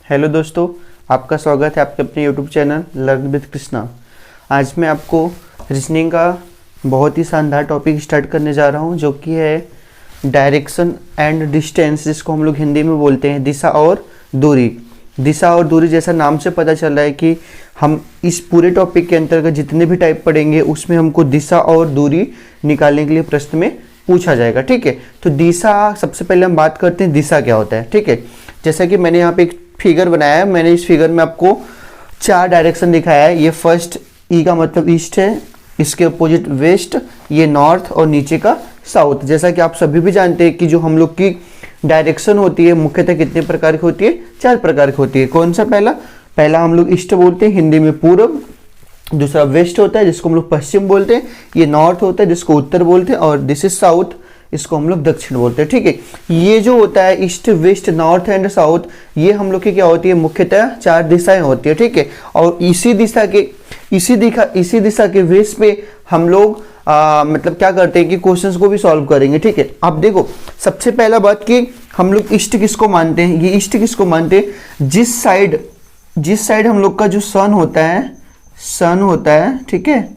Hello दोस्तों, आपका स्वागत है आपके अपने YouTube channel learn with Krishna. आज मैं आपको रीजनिंग का बहुत ही शानदार टॉपिक स्टार्ट करने जा रहा हूं, जो कि है डायरेक्शन एंड डिस्टेंस, जिसको हम लोग हिंदी में बोलते हैं दिशा और दूरी। दिशा और दूरी जैसा नाम से पता चल रहा है कि हम इस पूरे टॉपिक के अंतर्गत जितने भी टाइप पढ़ेंगे उसमें हमको दिशा और दूरी निकालने के लिए प्रश्न में पूछा जाएगा। ठीक है, तो दिशा, सबसे पहले हम बात करते हैं दिशा क्या होता है। ठीक है, जैसा कि मैंने यहाँ पे एक फिगर बनाया है। मैंने इस फिगर में आपको 4 डायरेक्शन दिखाया है। ये फर्स्ट ई का मतलब ईस्ट है, इसके अपोजिट वेस्ट, ये नॉर्थ और नीचे का साउथ। जैसा कि आप सभी भी जानते हैं कि जो हम लोग की डायरेक्शन होती है मुख्यतः कितने प्रकार की होती है, 4 प्रकार की होती है। कौन सा? पहला हम लोग ईस्ट बोलते हैं, हिंदी में पूर्व। दूसरा वेस्ट होता है जिसको हम लोग पश्चिम बोलते हैं। ये नॉर्थ होता है जिसको उत्तर बोलते हैं, और दिस इज साउथ, इसको हम लोग दक्षिण बोलते हैं। ठीक है, ये जो होता है east, west, north and south, ये हम लोग की क्या होती है, मुख्यतः 4 दिशाएं होती है। ठीक है, और इसी दिशा के बेस पे हम लोग मतलब क्या करते हैं कि क्वेश्चंस को भी सॉल्व करेंगे। ठीक है, अब देखो, सबसे पहला बात कि हम लोग ईस्ट किसको मानते हैं। ये ईस्ट किसको मानते हैं? जिस साइड हम लोग का जो सन होता है, ठीक है,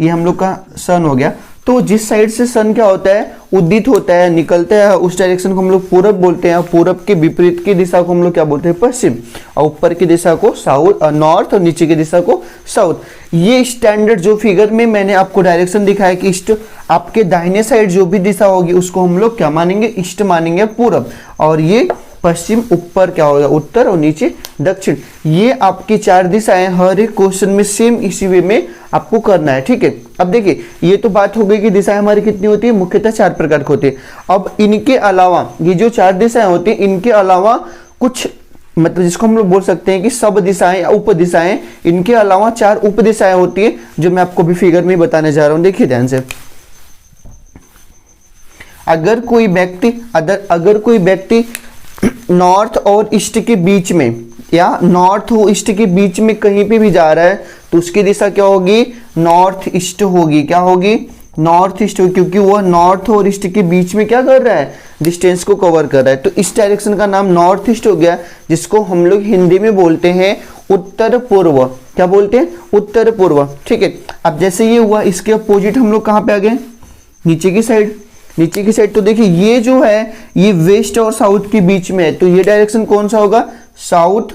ये हम लोग का सन हो गया। तो जिस साइड से सन क्या होता है, उदित होता है, निकलता है, उस डायरेक्शन को हम लोग पूरब बोलते हैं। और पूरब के विपरीत की दिशा को हम लोग क्या बोलते हैं, पश्चिम। और ऊपर की दिशा को साउथ, नॉर्थ, और नीचे की दिशा को साउथ। ये स्टैंडर्ड जो फिगर में मैंने आपको डायरेक्शन दिखाया कि ईस्ट, आपके दाहिने साइड जो भी दिशा होगी उसको हम लोग क्या मानेंगे, ईस्ट मानेंगे, पूरब। और ये पश्चिम, ऊपर क्या होगा, उत्तर, और नीचे दक्षिण। ये आपकी 4 दिशाएं हर एक क्वेश्चन में सेम इसी वे में आपको करना है। ठीक है, अब देखिए, ये तो बात हो गई कि दिशाएं हमारी कितनी होती है, मुख्यतः 4 प्रकार की होती है। अब इनके अलावा ये जो 4 दिशाएं होती हैं, इनके अलावा कुछ मतलब जिसको हम लोग बोल सकते हैं कि सब दिशाएं या उप दिशाएं, इनके अलावा 4 उप दिशाएं होती है, जो मैं आपको भी फिगर में बताने जा रहा हूं। देखिए ध्यान से, अगर कोई व्यक्ति नॉर्थ और ईस्ट के बीच में, या नॉर्थ और ईस्ट के बीच में कहीं पे भी जा रहा है, तो उसकी दिशा क्या होगी, नॉर्थ ईस्ट होगी। क्या होगी? नॉर्थ ईस्ट होगी, क्योंकि वह नॉर्थ और ईस्ट के बीच में क्या कर रहा है, डिस्टेंस को कवर कर रहा है। तो इस डायरेक्शन का नाम नॉर्थ ईस्ट हो गया, जिसको हम लोग हिंदी में बोलते हैं उत्तर पूर्व। क्या बोलते हैं? उत्तर पूर्व। ठीक है, अब जैसे ये हुआ, इसके अपोजिट हम लोग कहाँ पे आ गए, नीचे की साइड। तो देखिए, ये जो है ये वेस्ट और साउथ के बीच में है, तो ये डायरेक्शन कौन सा होगा, साउथ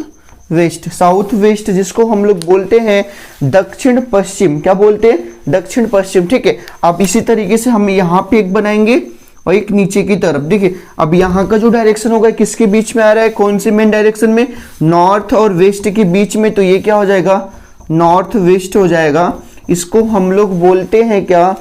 वेस्ट, जिसको हम लोग बोलते हैं दक्षिण पश्चिम। क्या बोलते हैं? दक्षिण पश्चिम। ठीक है, अब इसी तरीके से हम यहाँ पे एक बनाएंगे और एक नीचे की तरफ। देखिए, अब यहाँ का जो डायरेक्शन होगा किसके बीच में आ रहा है, कौन से मेन डायरेक्शन में, नॉर्थ और वेस्ट के बीच में, तो ये क्या हो जाएगा, नॉर्थ वेस्ट हो जाएगा। इसको हम लोग बोलते हैं क्या,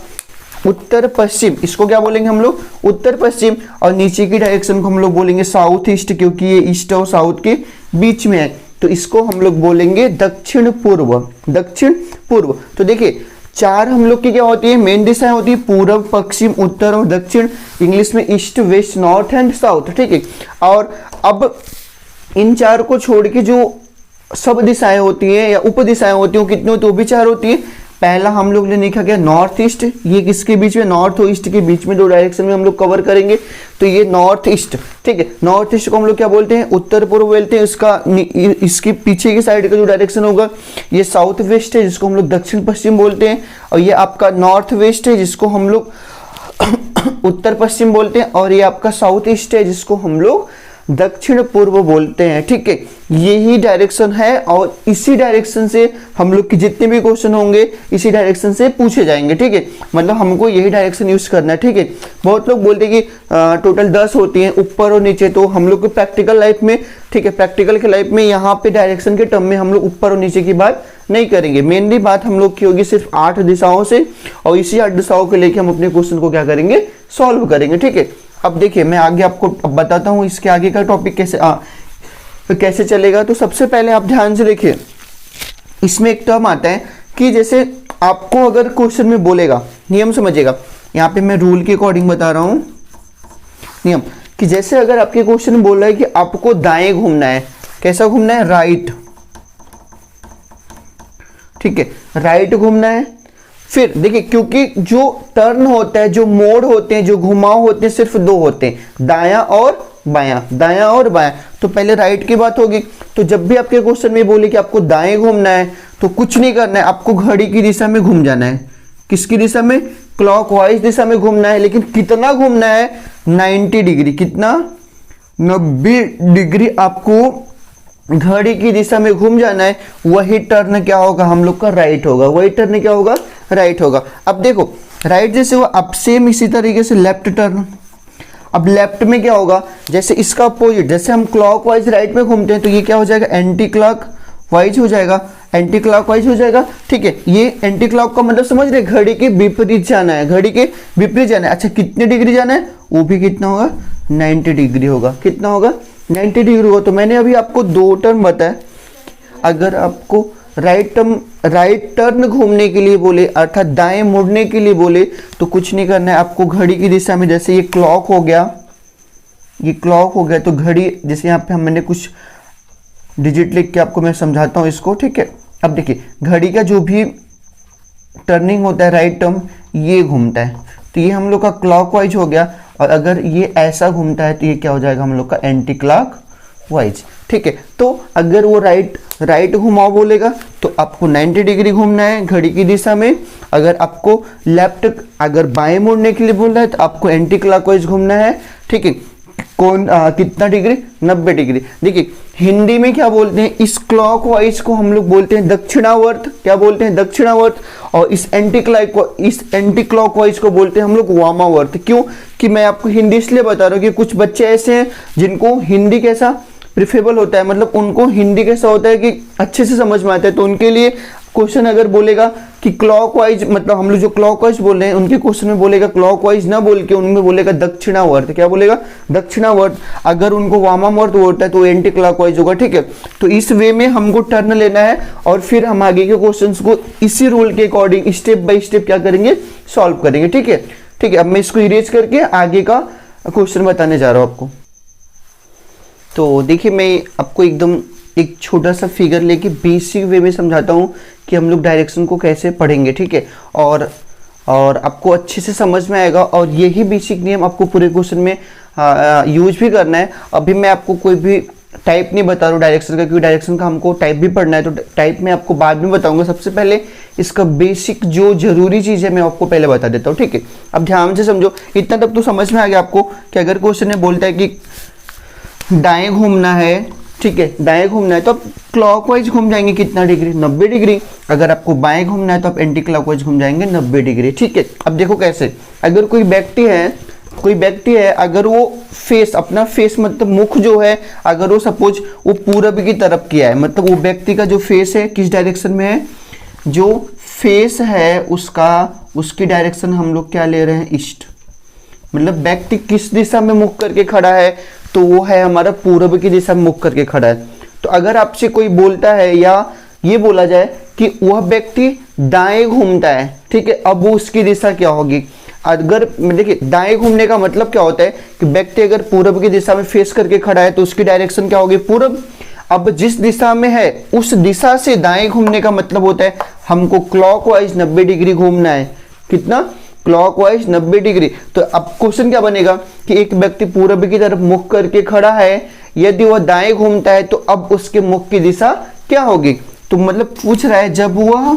उत्तर पश्चिम। इसको क्या बोलेंगे हम लोग, उत्तर पश्चिम। और नीचे की डायरेक्शन को हम लोग बोलेंगे साउथ ईस्ट, क्योंकि ये ईस्ट और साउथ के बीच में है, तो इसको हम लोग बोलेंगे दक्षिण पूर्व। तो देखिए, 4 हम लोग की क्या होती है, मेन दिशाएं होती है, पूर्व, पश्चिम, उत्तर और दक्षिण। इंग्लिश में east, west, north and south. ठीक है, और अब इन 4 को छोड़ के जो सब दिशाएं होती हैं या उप दिशाएं होती हैं, कितनी होती है, वो भी 4 होती है। पहला हम लोग ने लिखा गया नॉर्थ ईस्ट, ये किसके बीच में, नॉर्थ और ईस्ट के बीच में 2 डायरेक्शन में हम लोग कवर करेंगे, तो ये नॉर्थ ईस्ट। ठीक है, नॉर्थ ईस्ट को हम लोग क्या बोलते हैं, उत्तर पूर्व बोलते हैं। इसके पीछे की साइड का जो डायरेक्शन होगा ये साउथ वेस्ट है, जिसको हम लोग दक्षिण पश्चिम बोलते हैं। और ये आपका नॉर्थ वेस्ट है, जिसको हम लोग उत्तर पश्चिम बोलते हैं। और ये आपका साउथ ईस्ट है, जिसको हम लोग दक्षिण पूर्व बोलते हैं। ठीक है, यही डायरेक्शन है, और इसी डायरेक्शन से हम लोग के जितने भी क्वेश्चन होंगे इसी डायरेक्शन से पूछे जाएंगे। ठीक है, मतलब हमको यही डायरेक्शन यूज करना है। ठीक है, बहुत लोग बोलते हैं कि टोटल 10 होती हैं, ऊपर और नीचे, तो हम लोग को प्रैक्टिकल लाइफ में, ठीक है, प्रैक्टिकल के लाइफ में यहाँ पे डायरेक्शन के टर्म में हम लोग ऊपर और नीचे की बात नहीं करेंगे। मेनली बात हम लोग की होगी सिर्फ 8 दिशाओं से, और इसी 8 दिशाओं को लेकर हम अपने क्वेश्चन को क्या करेंगे, सॉल्व करेंगे। ठीक है, अब देखिए, मैं आगे आपको बताता हूँ इसके आगे का टॉपिक कैसे चलेगा। तो सबसे पहले आप ध्यान से देखिए, इसमें एक टर्म आता है कि जैसे आपको अगर क्वेश्चन में बोलेगा, नियम समझिएगा, यहाँ पे मैं रूल के अकॉर्डिंग बता रहा हूँ नियम, कि जैसे अगर आपके क्वेश्चन में बोल रहा है कि आपको दाएं घूमना है, कैसा घूमना है, राइट। ठीक है, राइट घूमना है। फिर देखिए, क्योंकि जो टर्न होता है, जो मोड़ होते हैं, जो घुमाव होते हैं, सिर्फ 2 होते हैं, दायां और बायां, दायां और बायां। तो पहले राइट की बात होगी। तो जब भी आपके क्वेश्चन में बोले कि आपको दाएं घूमना है तो कुछ नहीं करना है, आपको घड़ी की दिशा में घूम जाना है। किसकी दिशा में? क्लॉकवाइज दिशा में घूमना है। लेकिन कितना घूमना है? 90 डिग्री। कितना? 90 डिग्री आपको घड़ी की दिशा में घूम जाना है। वही टर्न क्या होगा? हम लोग का राइट होगा। वही टर्न क्या होगा? राइट होगा। अब देखो राइट जैसे हुआ, अब सेम इसी तरीके से लेफ्ट टर्न। अब लेफ्ट में क्या होगा? जैसे इसका अपोजिट, जैसे हम क्लॉकवाइज राइट में घूमते हैं तो ये क्या हो जाएगा? एंटी क्लॉक वाइज हो जाएगा। एंटी क्लॉक वाइज हो जाएगा। ठीक है, ये एंटी क्लॉक का मतलब समझ रहे? घड़ी के विपरीत जाना है। घड़ी के विपरीत जाना है। अच्छा कितने डिग्री जाना है? वो भी कितना होगा? 90 डिग्री होगा। कितना होगा? 90 डिग्री होगा। तो मैंने अभी आपको दो टर्म बताया। अगर आपको राइट टर्न घूमने के लिए बोले, अर्थात दाएं मुड़ने के लिए बोले, तो कुछ नहीं करना है आपको। घड़ी की दिशा में, जैसे ये क्लॉक हो गया, ये क्लॉक हो गया, तो घड़ी जैसे यहाँ पे मैंने कुछ डिजिट लिख के आपको मैं समझाता हूँ इसको। ठीक है, अब देखिए घड़ी का जो भी टर्निंग होता है राइट टर्न, ये घूमता है, तो ये हम लोग का क्लॉकवाइज हो गया। और अगर ये ऐसा घूमता है तो ये क्या हो जाएगा? हम लोग का एंटी क्लॉक वाइज। ठीक है, तो अगर वो राइट घुमाओ बोलेगा तो आपको 90 डिग्री घूमना है घड़ी की दिशा में। अगर आपको लेफ्ट, अगर बाएं मुड़ने के लिए बोल रहा है तो आपको एंटी क्लॉकवाइज घूमना है। ठीक है, कितना डिग्री? 90 डिग्री। देखिए हिंदी में क्या बोलते हैं? इस क्लॉकवाइज को हम लोग बोलते हैं दक्षिणावर्त। क्या बोलते हैं? दक्षिणावर्त। और इस एंटी क्लॉकवाइज को बोलते हैं हम लोग वामावर्त। क्यों? कि मैं आपको हिंदी इसलिए बता रहा हूँ कि कुछ बच्चे ऐसे हैं जिनको हिंदी कैसा प्रिफरेबल होता है, मतलब उनको हिंदी कैसा होता है कि अच्छे से समझ में आता है। तो उनके लिए क्वेश्चन अगर बोलेगा कि क्लॉकवाइज, मतलब हम लोग जो क्लॉकवाइज बोल रहे हैं उनके क्वेश्चन में बोलेगा क्लॉकवाइज ना बोल के उनमें बोलेगा दक्षिणावर्त। क्या बोलेगा? दक्षिणावर्त। अगर उनको वामावर्त बोलता है तो एंटी क्लॉकवाइज होगा। ठीक है, तो इस वे में हमको टर्न लेना है और फिर हम आगे के क्वेश्चंस को इसी रूल के अकॉर्डिंग स्टेप बाय स्टेप क्या करेंगे? सॉल्व करेंगे। ठीक है, ठीक है, अब मैं इसको इरेज करके आगे का क्वेश्चन बताने जा रहा हूँ आपको। तो देखिए मैं आपको एकदम एक छोटा सा फिगर लेके बेसिक वे में समझाता हूँ कि हम लोग डायरेक्शन को कैसे पढ़ेंगे। ठीक है, और आपको अच्छे से समझ में आएगा। और यही बेसिक नियम आपको पूरे क्वेश्चन में यूज भी करना है। अभी मैं आपको कोई भी टाइप नहीं बता रहा हूँ डायरेक्शन का, क्योंकि डायरेक्शन का हमको टाइप भी पढ़ना है, तो टाइप में आपको बाद में बताऊंगा। सबसे पहले इसका बेसिक जो जरूरी चीज़ है मैं आपको पहले बता देता हूँ। ठीक है, अब ध्यान से समझो। इतना तब तो समझ में आ गया आपको कि अगर क्वेश्चन में बोलता है कि दाएं घूमना है, ठीक है, दाएं घूमना है तो आप क्लॉकवाइज घूम जाएंगे कितना डिग्री? 90 डिग्री। अगर आपको बाएं घूमना है तो आप एंटी क्लॉकवाइज घूम जाएंगे 90 डिग्री। ठीक है, अब देखो कैसे। अगर कोई व्यक्ति है, अगर वो फेस, अपना फेस मतलब मुख जो है, अगर वो सपोज वो पूरब की तरफ किया है, मतलब वो व्यक्ति का जो फेस है किस डायरेक्शन में है? जो फेस है उसकी डायरेक्शन हम लोग क्या ले रहे हैं? ईस्ट। मतलब व्यक्ति किस दिशा में मुख करके खड़ा है? तो वो है हमारा पूरब की दिशा में मुख करके खड़ा है। तो अगर आपसे कोई बोलता है या ये बोला जाए कि वह व्यक्ति दाएं घूमता है, ठीक है, अब वो उसकी दिशा क्या होगी? अगर देखिए दाएं घूमने का मतलब क्या होता है कि व्यक्ति अगर पूरब की दिशा में फेस करके खड़ा है तो उसकी डायरेक्शन क्या होगी? पूरब। अब जिस दिशा में है उस दिशा से दाएं घूमने का मतलब होता है हमको क्लॉकवाइज 90 डिग्री घूमना है। कितना? Clockwise 90 degree. तो अब क्वेश्चन क्या बनेगा कि एक व्यक्ति पूरब की तरफ मुख करके खड़ा है, यदि वह दाएं घूमता है तो अब उसके मुख की दिशा क्या होगी? तो मतलब पूछ रहा है जब वह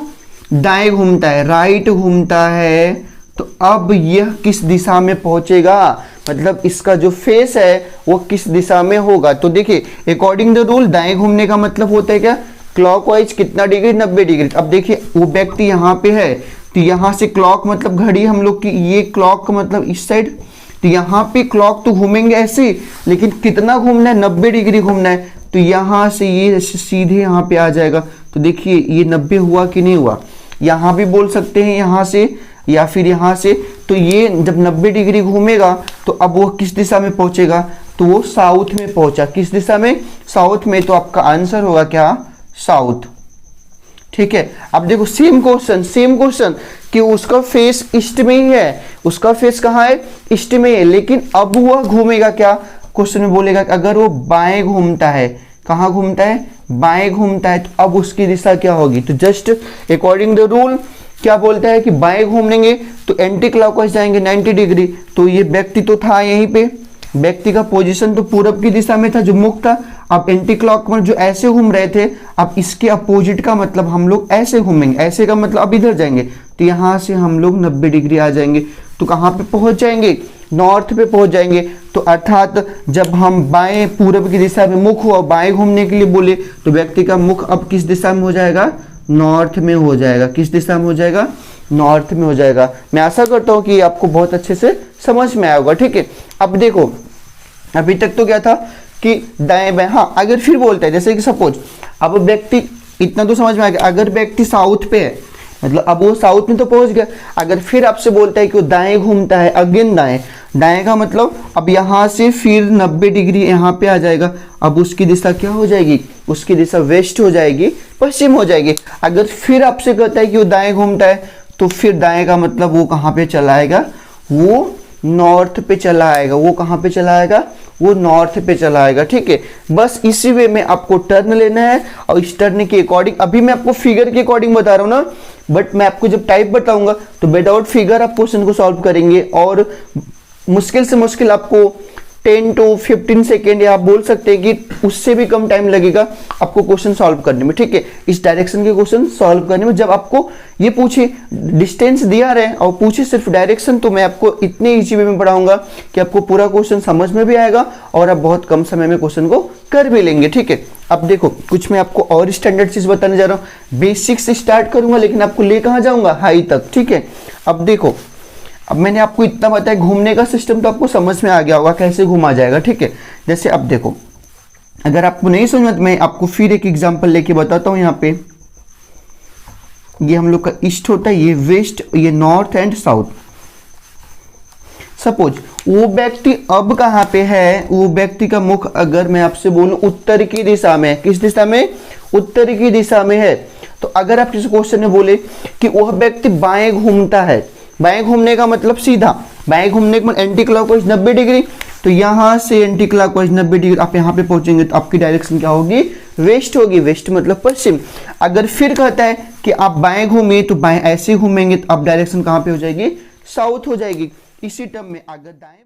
दाएं घूमता है, राइट घूमता है, तो अब यह किस दिशा में पहुंचेगा? मतलब इसका जो फेस है वो किस दिशा में होगा? तो देखिए अकॉर्डिंग द रूल दाएं घूमने का मतलब होता है क्या? क्लॉकवाइज कितना डिग्री? 90 डिग्री। अब देखिए वो व्यक्ति यहाँ पे है तो यहाँ से क्लॉक मतलब घड़ी हम लोग की, ये क्लॉक का मतलब इस साइड, तो यहाँ पे क्लॉक तो घूमेंगे ऐसे, लेकिन कितना घूमना है? 90 डिग्री घूमना है। तो यहाँ से ये सीधे यहाँ पे आ जाएगा। तो देखिए ये 90 हुआ कि नहीं हुआ? यहाँ भी बोल सकते हैं यहाँ से या फिर यहाँ से। तो ये जब 90 डिग्री घूमेगा तो अब वो किस दिशा में पहुंचेगा? तो वो साउथ में पहुंचा। किस दिशा में? साउथ में। तो आपका आंसर होगा क्या? साउथ। ठीक है, अब देखो सेम क्वेश्चन कि उसका फेस ईस्ट में ही है, उसका फेस कहाँ है? ईस्ट में है, लेकिन अब वह घूमेगा क्या? क्वेश्चन में बोलेगा कि अगर वो बाएं घूमता है, कहाँ घूमता है? बाएं घूमता है, तो अब उसकी दिशा क्या होगी? तो जस्ट अकॉर्डिंग द रूल क्या बोलता है कि बाएं घूमेंगे तो एंटी क्लॉकवाइज जाएंगे 90 डिग्री। तो ये व्यक्ति तो था यहीं पे, व्यक्ति का पोजीशन तो पूरब की दिशा में था जो मुख था, अब एंटी क्लॉकवाइज जो ऐसे घूम रहे थे, अब इसके अपोजिट का मतलब हम लोग ऐसे घूमेंगे, ऐसे का मतलब अब इधर जाएंगे, तो यहाँ से हम लोग 90 डिग्री आ जाएंगे, तो कहाँ पे पहुंच जाएंगे, नॉर्थ पे पहुंच जाएंगे। तो अर्थात जब हम बाएं पूरब की दिशा में मुख हुआ बाएं घूमने के लिए बोले, तो व्यक्ति का मुख अब किस दिशा में हो जाएगा, नॉर्थ में हो जाएगा। किस दिशा में हो जाएगा, नॉर्थ में हो जाएगा। मैं आशा करता हूँ कि आपको बहुत अच्छे से समझ में आया होगा। ठीक है, अब देखो अभी तक तो क्या था कि दाएं बाएं, हाँ अगर फिर बोलता है जैसे कि सपोज अब व्यक्ति, इतना तो समझ में आ गया, अगर व्यक्ति साउथ पे है मतलब अब वो साउथ में तो पहुंच गया, अगर फिर आपसे बोलता है कि वो दाएं घूमता है, अगेन दाएं, दाएं का मतलब अब यहाँ से फिर 90 डिग्री यहाँ पे आ जाएगा, अब उसकी दिशा क्या हो जाएगी, उसकी दिशा वेस्ट हो जाएगी, पश्चिम हो जाएगी। अगर फिर आपसे कहता है कि वो दाएं घूमता है, तो फिर दाएं का मतलब वो कहाँ पे चला आएगा, वो नॉर्थ पे चला आएगा। वो कहाँ पे चला आएगा, वो नॉर्थ पे चला आएगा। ठीक है, बस इसी वे में आपको टर्न लेना है, और इस टर्न के अकॉर्डिंग, अभी मैं आपको फिगर के अकॉर्डिंग बता रहा हूँ ना, बट मैं आपको जब टाइप बताऊंगा तो विदाउट फिगर आप क्वेश्चन को सॉल्व करेंगे, और मुश्किल से मुश्किल आपको 10 to 15 सेकेंड या आप बोल सकते हैं कि उससे भी कम टाइम लगेगा आपको क्वेश्चन सॉल्व करने में। ठीक है, इस डायरेक्शन के क्वेश्चन सॉल्व करने में। जब आपको ये पूछे डिस्टेंस दिया रहे और पूछे सिर्फ डायरेक्शन, तो मैं आपको इतने इजी वे में पढ़ाऊंगा कि आपको पूरा क्वेश्चन समझ में भी आएगा और आप बहुत कम समय में क्वेश्चन को कर भी लेंगे। ठीक है, अब देखो कुछ मैं आपको और स्टैंडर्ड चीज बताने जा रहा हूँ। बेसिक से स्टार्ट करूंगा लेकिन आपको ले कहाँ जाऊंगा, हाई तक। ठीक है, अब देखो, अब मैंने आपको इतना बताया, घूमने का सिस्टम तो आपको समझ में आ गया होगा कैसे घूमा जाएगा। ठीक है, जैसे अब देखो, अगर आपको नहीं समझ में, मैं आपको फिर एक एग्जांपल लेके बताता हूं। यहाँ पे ये हम लोग का ईस्ट होता है, ये वेस्ट, ये नॉर्थ एंड साउथ। सपोज वो व्यक्ति अब कहाँ पे है, वो व्यक्ति का मुख अगर मैं आपसे बोलूं उत्तर की दिशा में, किस दिशा में, उत्तर की दिशा में है, तो अगर आप इस क्वेश्चन में बोले कि वह व्यक्ति बाएं घूमता है, बाएं घूमने का मतलब सीधा, बाएं घूमने का मतलब एंटी क्लॉकवाइज 90 डिग्री, तो यहां से एंटी क्लॉकवाइज 90 डिग्री आप यहां पे पहुंचेंगे तो आपकी डायरेक्शन क्या होगी, वेस्ट होगी। वेस्ट मतलब पश्चिम। अगर फिर कहता है कि आप बाएं घूमिए, तो बाएं ऐसे घूमेंगे तो आप डायरेक्शन कहां पे हो जाएगी, साउथ हो जाएगी। इसी टर्म में अगर दाएं